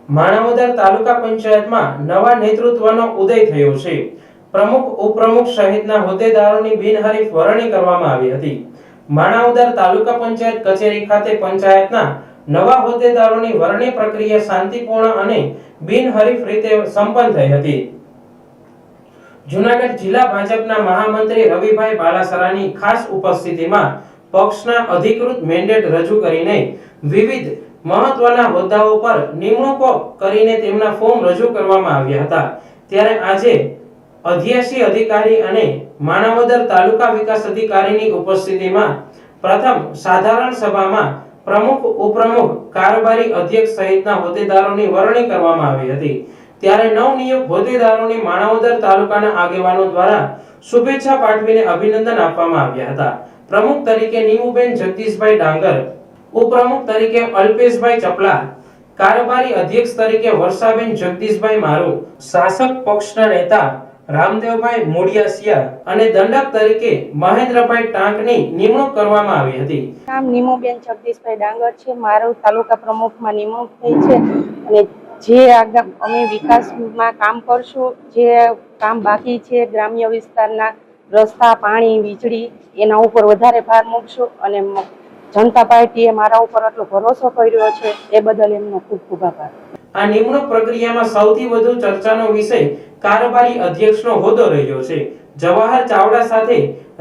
માણાવદર તાલુકા પંચાયતમાં નવા નેતૃત્વનો ઉદય થયો છે। પ્રમુખ ઉપપ્રમુખ સહિતના હોદ્દેદારોની બિનહરીફ વરણી કરવામાં આવી હતી। માણાવદર તાલુકા પંચાયત કચેરી ખાતે પંચાયતના નવા હોદ્દેદારોની વરણી પ્રક્રિયા શાંતિપૂર્ણ અને બિનહરીફ રીતે સંપન્ન થઈ હતી। જૂનાગઢ જિલ્લા ભાજપના મહામંત્રી રવિભાઈ બાલાસરાની ખાસ ઉપસ્થિતિમાં પક્ષના અધિકૃત મેન્ડેટ રજૂ કરીને વિવિધ મહત્વના હોદ્દાઓ પર નિમણૂકો કરીને તેમના ફોર્મ રજૂ કરવામાં આવ્યા હતા। ત્યારે આજે 88 અધિકારી અને માણાવદર તાલુકા વિકાસ અધિકારીની ઉપસ્થિતિમાં પ્રથમ સાધારણ સભામાં પ્રમુખ ઉપપ્રમુખ કારોબારી અધ્યક્ષ સહિતના હોદ્દેદારોની વરણી કરવામાં આવી હતી। ત્યારે નવનિયુક્ત હોદ્દેદારોને માણાવદર તાલુકાના આગેવાનો દ્વારા શુભેચ્છા પાઠવીને અભિનંદન આપવામાં આવ્યા હતા। પ્રમુખ તરીકે નીમુબેન જગદીશભાઈ ડાંગર, ઉપપ્રમુખ તરીકે અલ્પેશભાઈ ચપલા, કારોબારી અધ્યક્ષ તરીકે વર્ષાબેન જગદીશભાઈ મારુ, શાસક પક્ષના નેતા રામદેવભાઈ મોડિયાસિયા અને દંડક તરીકે મહેન્દ્રભાઈ ટાંકની નિમણૂક કરવામાં આવી હતી। નામ નીમુબેન જગદીશભાઈ ડાંગર છે। મારું તાલુકા પ્રમુખમાં નિમણૂક થઈ છે અને જે અમે વિકાસમાં કામ કરશું, જે કામ બાકી છે ગ્રામ્ય વિસ્તારના રસ્તા, પાણી, વીજળી, એના ઉપર વધારે ભાર મૂકશું અને જનતા પાર્ટીએ મારા ઉપર આટલો ભરોસો કર્યો છે એ બદલ એમનો ખૂબ ખૂબ આભાર। આ નિમણૂક પ્રક્રિયામાં સૌથી વધુ ચર્ચાનો વિષય કારોબારી અધ્યક્ષનો હોદ્દો રહ્યો છે। જવાહર ચાવડા સાથે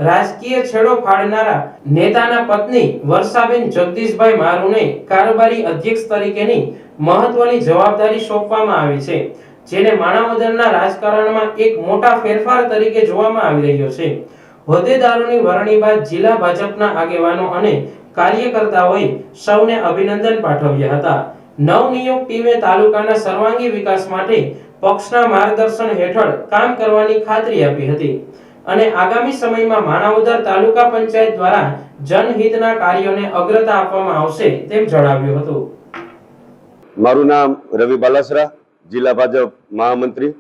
રાજકીય છેડો ફાડનારા નેતાના પત્ની વર્ષાબેન જગદીશભાઈ મારુને કારોબારી અધ્યક્ષ તરીકેની મહત્વની જવાબદારી સોંપવામાં આવી છે, જેને માણાવદરના રાજકારણમાં એક મોટા ફેરફાર તરીકે જોવામાં આવી રહ્યો છે। હોદ્દેદારોની વરણી બાદ જિલ્લા ભાજપના આગેવાનો અને કાર્યકર્તાઓએ સૌને અભિનંદન પાઠવ્યા હતા। નવનિયુક્ત ટીમે તાલુકાના સર્વાંગી વિકાસ માટે પક્ષના માર્ગદર્શન હેઠળ કામ કરવાની ખાતરી આપી હતી અને આગામી સમયમાં માણાવદર તાલુકા પંચાયત દ્વારા જનહિતના કાર્યોને અગ્રતા આપવામાં આવશે તેમ જણાવ્યું હતું। મારું નામ રવિ બાલાસરા, જિલ્લા ભાજપ મહામંત્રી।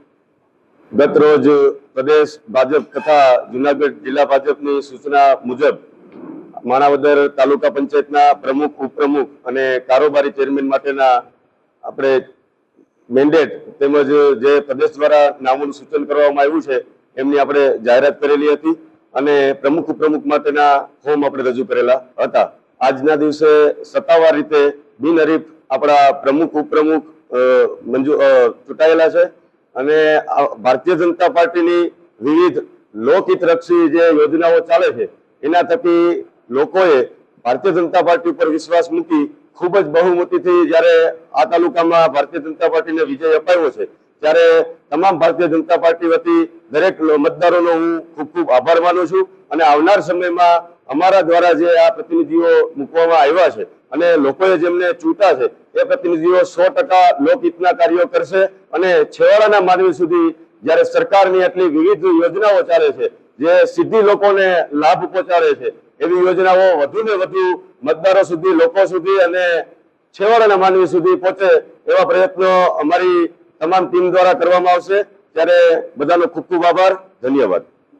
ગત રોજ પ્રદેશ ભાજપ તથા જૂનાગઢ જિલ્લા ભાજપની સૂચના મુજબ માણાવદર તાલુકા પંચાયતના પ્રમુખ, ઉપપ્રમુખ અને કારોબારી ચેરમેન માટેના આપણે મેન્ડેટ તેમજ જે પ્રદેશ દ્વારા નામોનું સૂચન કરવામાં આવ્યું છે એમની આપણે જાહેરાત કરેલી હતી અને પ્રમુખ ઉપપ્રમુખ માટેના ફોર્મ આપણે રજૂ કરેલા હતા। આજના દિવસે સત્તાવાર રીતે બિનહરીફ આપણા પ્રમુખ ઉપપ્રમુખ ચૂંટાયેલા છે અને ભારતીય જનતા પાર્ટીની વિવિધ લોકહિતલક્ષી જે યોજનાઓ ચાલે છે એના થકી લોકોએ ભારતીય જનતા પાર્ટી ઉપર વિશ્વાસ મૂકી ખૂબ જ બહુમતીથી જ્યારે આ તાલુકામાં ભારતીય જનતા પાર્ટીને વિજય અપાવ્યો છે ત્યારે તમામ ભારતીય જનતા પાર્ટી વતી દરેક મતદારોનો હું ખૂબ ખૂબ આભાર માનું છું અને આવનાર સમયમાં અમારા દ્વારા જે આ પ્રતિનિધિઓ મૂકવામાં આવ્યા છે અને લોકોએ જેમને ચૂંટા છે એ પ્રતિનિધિઓ 100% લોકહિતના કાર્યો કરશે અને છેવાડાના માનવી સુધી જ્યારે સરકારની આટલી વિવિધ યોજનાઓ ચાલે છે જે સીધી લોકોને લાભ પહોંચાડે છે એવી યોજનાઓ વધુ ને વધુ મતદારો સુધી, લોકો સુધી અને છેવાડાના માનવી સુધી પહોંચે એવા પ્રયત્નો અમારી તમામ ટીમ દ્વારા કરવામાં આવશે। ત્યારે બધાનો ખૂબ ખૂબ આભાર, ધન્યવાદ।